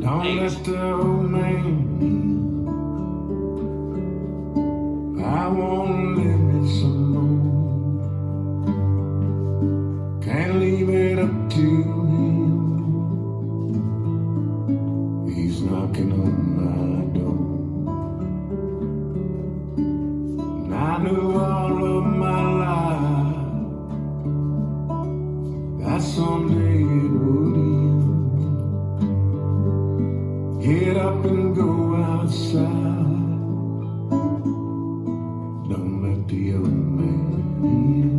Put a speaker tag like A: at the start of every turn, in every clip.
A: Don't let the old man in. I won't live me some more. Can't leave it up to him. He's knocking on my door. And I knew all of my life that someday it would end. Get up and go outside. Don't let the old man in.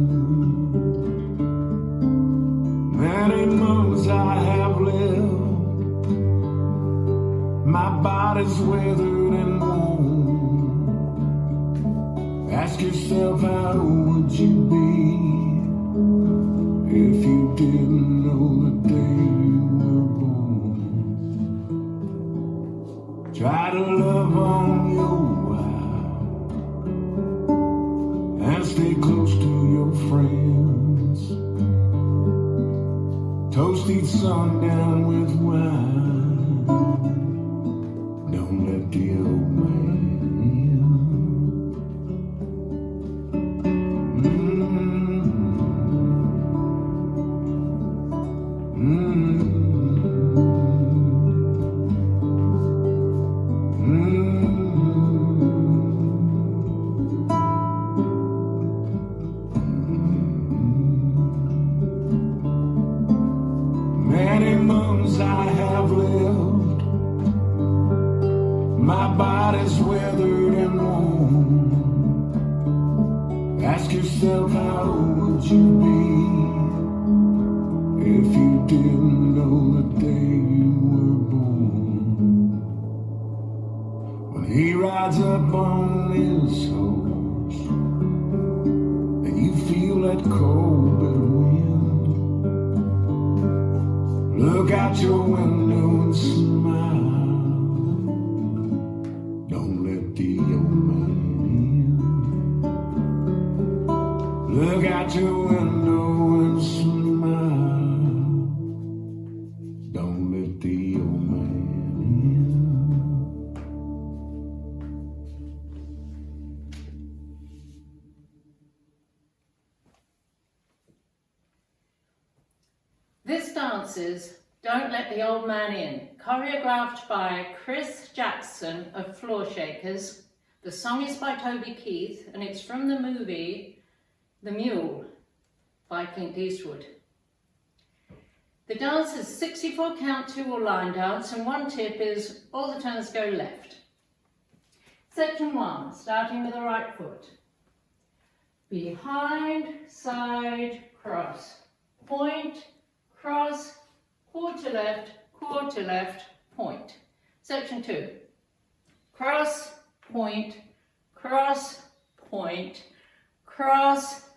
A: Many moons I have lived. My body's weathered and worn. Ask yourself, how would you be if you didn't know the day you were born? Try to love on your wife and stay close to your friends. Toast each sundown with wine. Don't let the old man in. Many moons I have lived. My body's weathered and worn. Ask yourself, how would you be if you didn't know the day you were born? When he rides up on his horse and you feel that cold bitter wind, look out your window and smile. Don't let the old man in. Look out your window and smile. Don't let the old man in.
B: This dance is Don't Let the Old Man In, choreographed by Chris Jackson of Floor Shakers. The song is by Toby Keith and it's from the movie The Mule by Clint Eastwood. The dance is 64 count 2 or line dance, and one tip is all the turns go left. Section 1, starting with the right foot. Behind, side, cross, point, cross, quarter left, point. Section 2. Cross, point, cross, point, cross,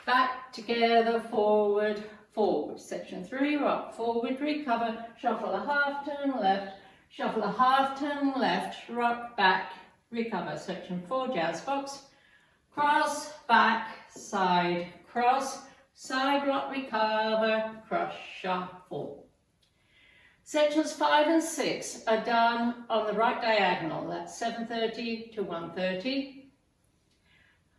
B: back together, forward, forward. Section 3, rock, forward, recover, shuffle a half turn left, shuffle a half turn left, rock, back, recover. Section 4, jazz box, cross, back, side, cross, side, rock, recover, cross, shuffle. Sections 5 and 6 are done on the right diagonal, that's 7:30 to 1:30.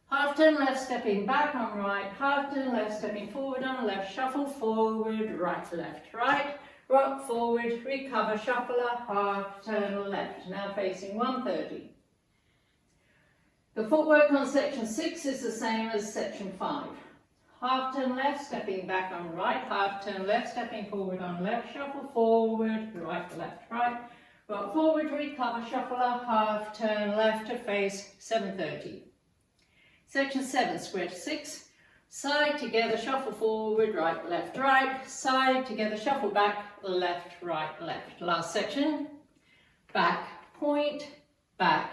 B: Half turn left, stepping back on right, half turn left, stepping forward on left, shuffle forward, right, left, right, rock forward, recover, shuffle a half turn left, now facing 1:30. The footwork on section 6 is the same as section 5. Half turn left, stepping back on right, half turn left, stepping forward on left, shuffle forward, right, left, right, rock forward, recover, shuffle a half turn left to face 7:30. Section 7, square to 6, side together, shuffle forward, right, side together, shuffle back, left, right, left. Last section, back, point, back,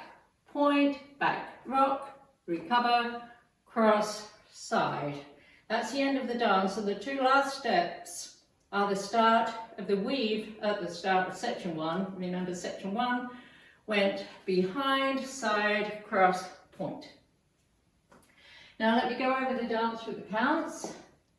B: rock, recover, cross, side. That's the end of the dance, and the two last steps are the start of the weave at the start of section 1. Remember, section 1 went behind, side, cross, point. Now let me go over the dance with the counts.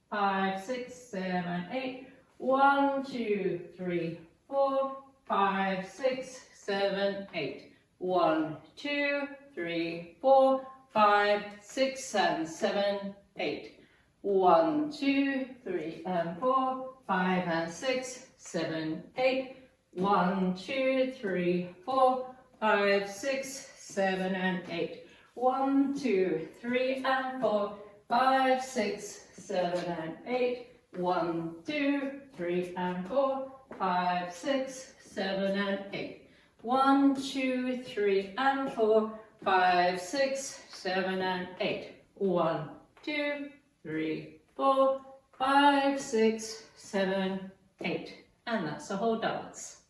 B: 5, 6, 7, 8. 1, 2, 3, 4, 5, 6, 7, 8. 1, 2, 3, 4, 5, 6 and 7, 8. 1, 2, 3 and 4, 5 and 6, 7, 8. 1, 2, 3, 4, 5, 6, 7 and 8. 1, 2, 3 and 4, 5, 6, 7 and 8. 1, 2, 3 and 4, 5, 6, 7 and 8. 1, 2, 3 and 4, 5, 6, 7 and 8. 1, 2, 3, 4, 5, 6, 7, 8. And that's the whole dance.